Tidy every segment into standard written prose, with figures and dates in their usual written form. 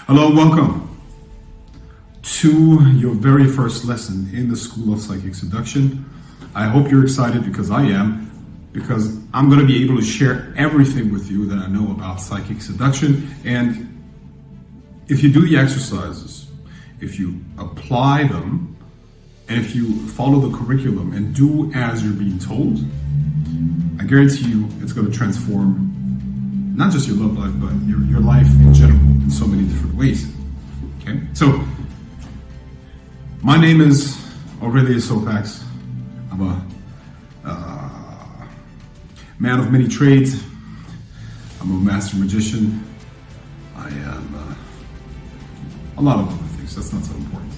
Hello, welcome to your very first lesson in the School of Psychic Seduction. I hope you're excited because I am, because I'm going to be able to share everything with you that I know about psychic seduction. And if you do the exercises, if you apply them, and if you follow the curriculum and do as you're being told, I guarantee you it's going to transform not just your love life, but your life in general in so many different ways. Okay, so my name is Aurelius Sopax. I'm a man of many trades. I'm a master magician. I am a lot of other things. That's not so important.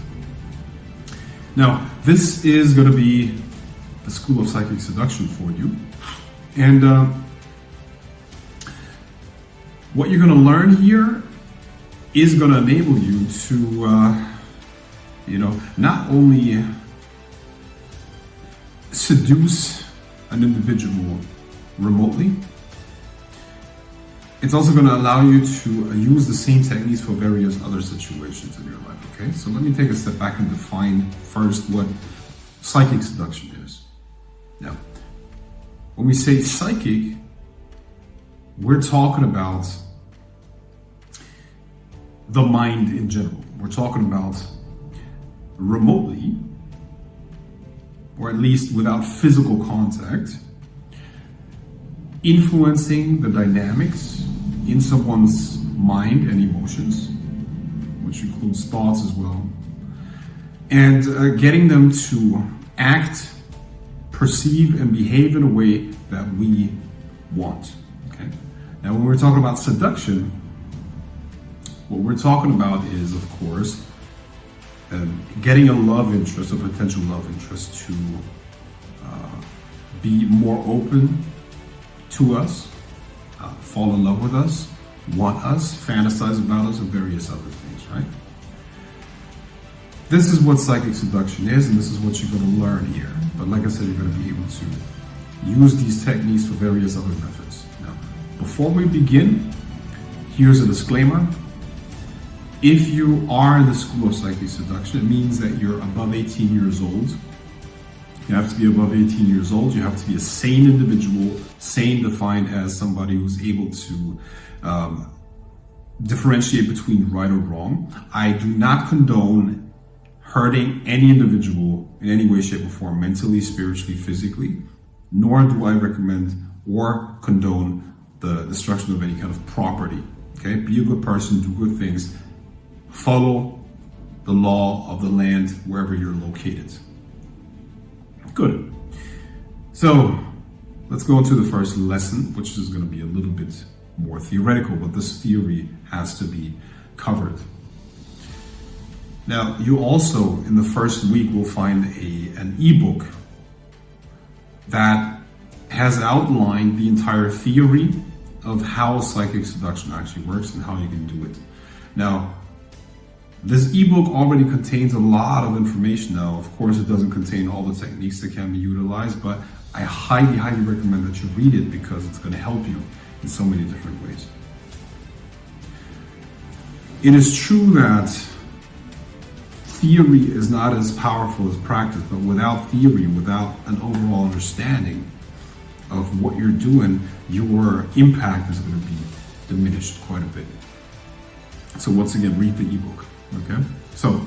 Now, this is going to be the School of Psychic Seduction for you. And what you're going to learn here is going to enable you to, not only seduce an individual remotely, it's also going to allow you to use the same techniques for various other situations in your life, okay? So let me take a step back and define first what psychic seduction is. Now, when we say psychic, we're talking about the mind in general. We're talking about remotely, or at least without physical contact, influencing the dynamics in someone's mind and emotions, which includes thoughts as well, and getting them to act, perceive, and behave in a way that we want. Okay. Now, when we're talking about seduction, what we're talking about is, of course, getting a love interest, a potential love interest, to be more open to us, fall in love with us, want us, fantasize about us, and various other things, right? This is what psychic seduction is, and this is what you're going to learn here. But like I said, you're going to be able to use these techniques for various other methods. Now, before we begin, here's a disclaimer. If you are in the School of Psychic Seduction, it means that you're above 18 years old. You have to be above 18 years old. You have to be a sane individual, sane defined as somebody who's able to differentiate between right or wrong. I do not condone hurting any individual in any way, shape, or form, mentally, spiritually, physically, nor do I recommend or condone the destruction of any kind of property. Okay, be a good person, do good things, follow the law of the land wherever you're located. Good. So let's go into the first lesson, which is going to be a little bit more theoretical, but this theory has to be covered. Now, you also, in the first week, will find an ebook that has outlined the entire theory of how psychic seduction actually works and how you can do it. Now, this ebook already contains a lot of information. Now, of course, it doesn't contain all the techniques that can be utilized, but I highly, highly recommend that you read it because it's going to help you in so many different ways. It is true that theory is not as powerful as practice, but without theory, without an overall understanding of what you're doing, your impact is going to be diminished quite a bit. So once again, read the ebook. Okay, so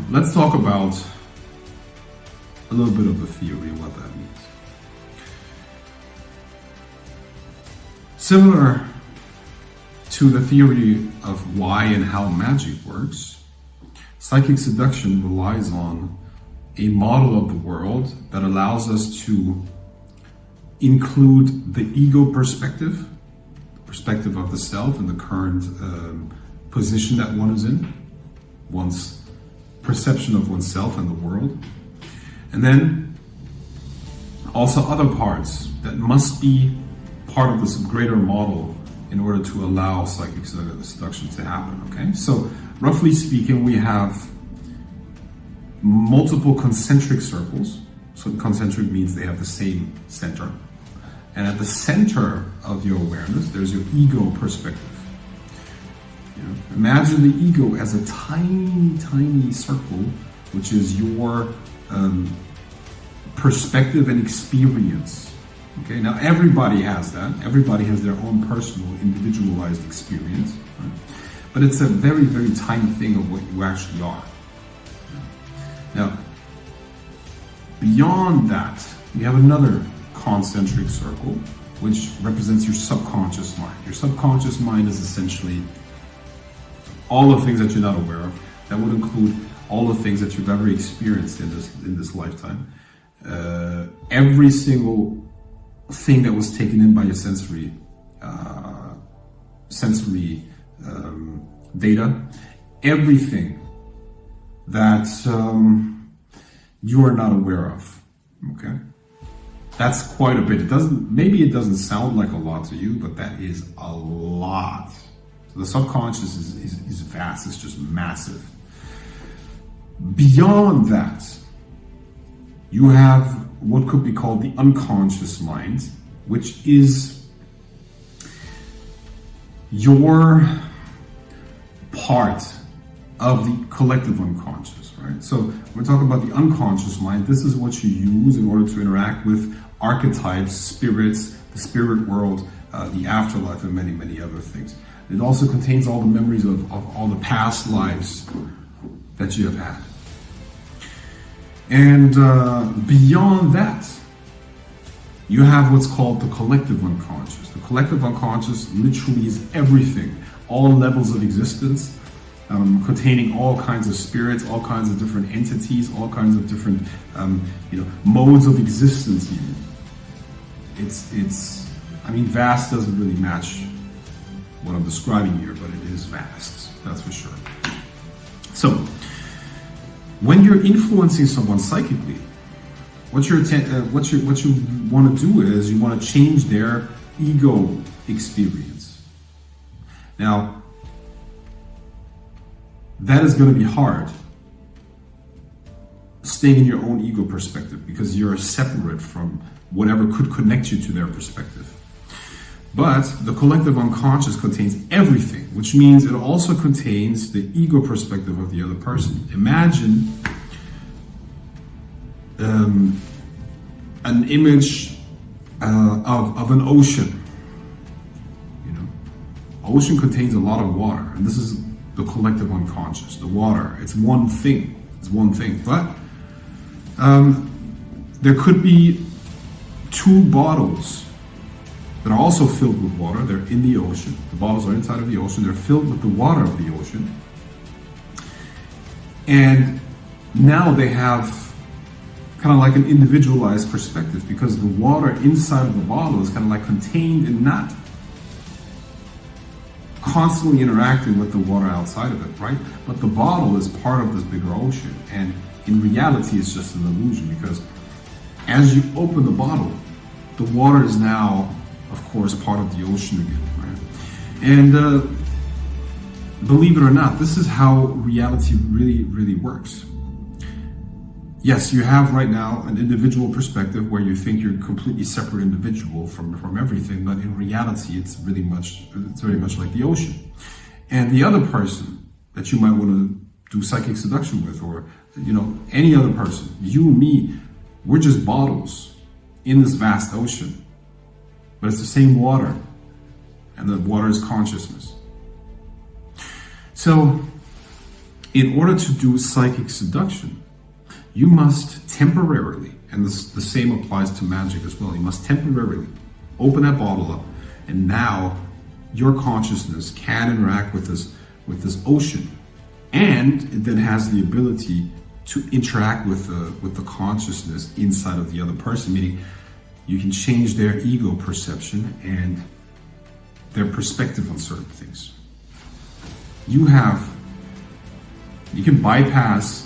let's talk about a little bit of the theory and what that means. Similar to the theory of why and how magic works, psychic seduction relies on a model of the world that allows us to include the ego perspective, the perspective of the self and the current position that one is in, one's perception of oneself and the world, and then also other parts that must be part of this greater model in order to allow psychic seduction to happen, okay? So roughly speaking, we have multiple concentric circles. So concentric means they have the same center. And at the center of your awareness, there's your ego perspective. You know? Imagine the ego as a tiny, tiny circle, which is your perspective and experience. Okay, now everybody has that. Everybody has their own personal, individualized experience. Right? But it's a very, very tiny thing of what you actually are. Now, beyond that, you have another concentric circle, which represents your subconscious mind. Your subconscious mind is essentially all the things that you're not aware of. That would include all the things that you've ever experienced in this lifetime. Every single thing that was taken in by your sensory data, everything that you are not aware of. Okay, that's quite a bit. Maybe it doesn't sound like a lot to you, but that is a lot. So the subconscious is vast. It's just massive. Beyond that, you have what could be called the unconscious mind, which is your part of the collective unconscious, right? So when we're talking about the unconscious mind, this is what you use in order to interact with archetypes, spirits, the spirit world, the afterlife, and many, many other things. It also contains all the memories of all the past lives that you have had. And beyond that, you have what's called the collective unconscious. The collective unconscious literally is everything, all levels of existence, containing all kinds of spirits, all kinds of different entities, all kinds of different modes of existence. Even vast doesn't really match what I'm describing here, but it is vast, that's for sure. So, when you're influencing someone psychically, what you want to do is you want to change their ego experience. Now, that is going to be hard, staying in your own ego perspective, because you're separate from whatever could connect you to their perspective. But the collective unconscious contains everything, which means it also contains the ego perspective of the other person. Imagine an image of an ocean. Ocean contains a lot of water, and this is the collective unconscious. The water, it's one thing. But there could be two bottles that are also filled with water. They're in the ocean. The bottles are inside of the ocean. They're filled with the water of the ocean. And now they have kind of like an individualized perspective, because the water inside of the bottle is kind of like contained and not constantly interacting with the water outside of it, right? But the bottle is part of this bigger ocean. And in reality, it's just an illusion, because as you open the bottle, the water is now, of course, part of the ocean again, right? And believe it or not, this is how reality really, really works. Yes, you have right now an individual perspective where you think you're a completely separate individual from everything, but in reality, it's very much like the ocean. And the other person that you might want to do psychic seduction with, or any other person, you and me, we're just bottles in this vast ocean. But it's the same water, and the water is consciousness. So, in order to do psychic seduction, you must temporarily, and the same applies to magic as well, you must temporarily open that bottle up, and now your consciousness can interact with this ocean, and it then has the ability to interact with the consciousness inside of the other person, meaning you can change their ego perception and their perspective on certain things. You can bypass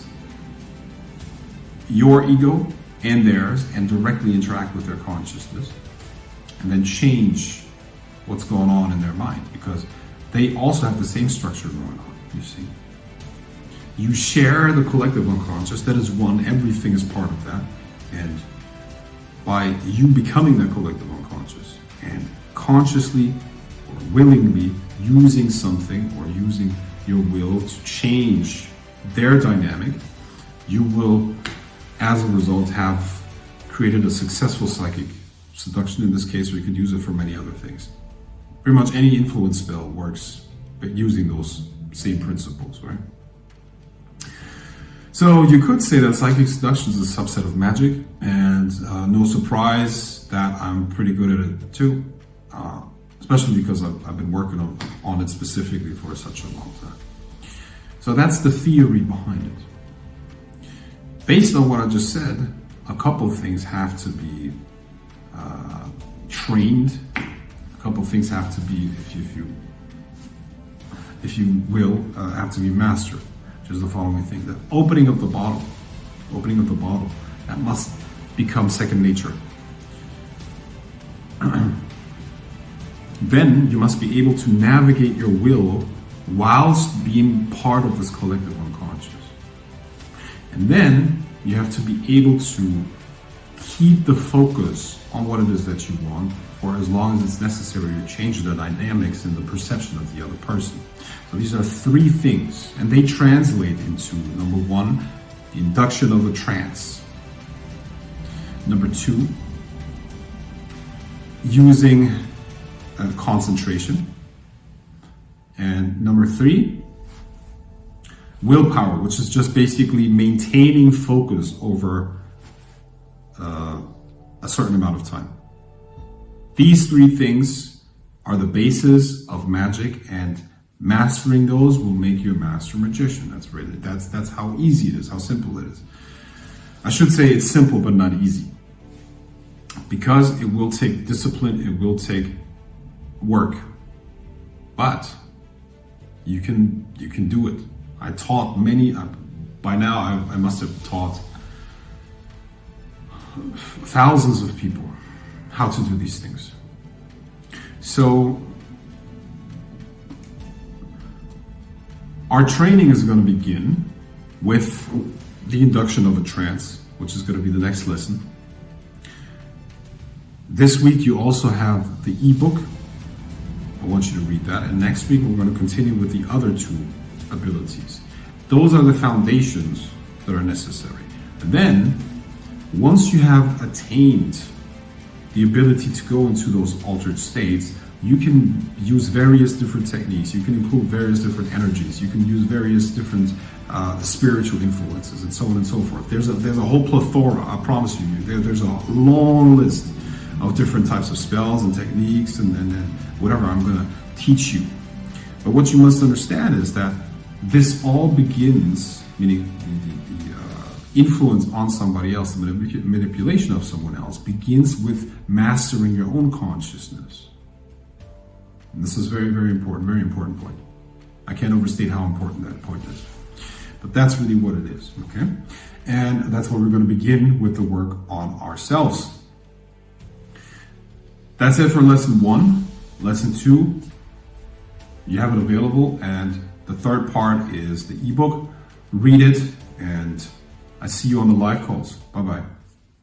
your ego and theirs and directly interact with their consciousness, and then change what's going on in their mind, because they also have the same structure going on, you see. You share the collective unconscious, that is one, everything is part of that, and by you becoming that collective unconscious and consciously or willingly using something or using using your will to change their dynamic, you will, as a result, have created a successful psychic seduction in this case, or you could use it for many other things. Pretty much any influence spell works using those same principles, right? So you could say that psychic seduction is a subset of magic, and no surprise that I'm pretty good at it too, especially because I've been working on it specifically for such a long time. So that's the theory behind it. Based on what I just said, a couple of things have to be trained. A couple of things have to be, if you will, have to be mastered. Which is the following thing: the opening of the bottle, that must become second nature. Then you must be able to navigate your will whilst being part of this collective unconscious. And then you have to be able to keep the focus on what it is that you want for as long as it's necessary to change the dynamics and the perception of the other person. So these are three things, and they translate into, number one, the induction of a trance. Number two, using concentration. And number three, willpower, which is just basically maintaining focus over a certain amount of time. These three things are the basis of magic, and mastering those will make you a master magician. That's how easy it is, how simple it is. I should say it's simple but not easy, because it will take discipline, it will take work, but you can do it. I taught many, by now I must have taught thousands of people how to do these things. So our training is going to begin with the induction of a trance, which is going to be the next lesson. This week you also have the ebook. I want you to read that. And next week we're going to continue with the other two abilities. Those are the foundations that are necessary. And then, once you have attained the ability to go into those altered states, you can use various different techniques. You can include various different energies. You can use various different spiritual influences, and so on and so forth. There's a whole plethora, I promise you. There's a long list of different types of spells and techniques and whatever I'm going to teach you. But what you must understand is that this all begins, meaning the influence on somebody else, the manipulation of someone else, begins with mastering your own consciousness. And this is very, very important point. I can't overstate how important that point is. But that's really what it is, okay? And that's where we're going to begin with the work on ourselves. That's it for lesson 1. Lesson 2, you have it available, and the third part is the ebook. Read it, and I see you on the live calls. Bye-bye.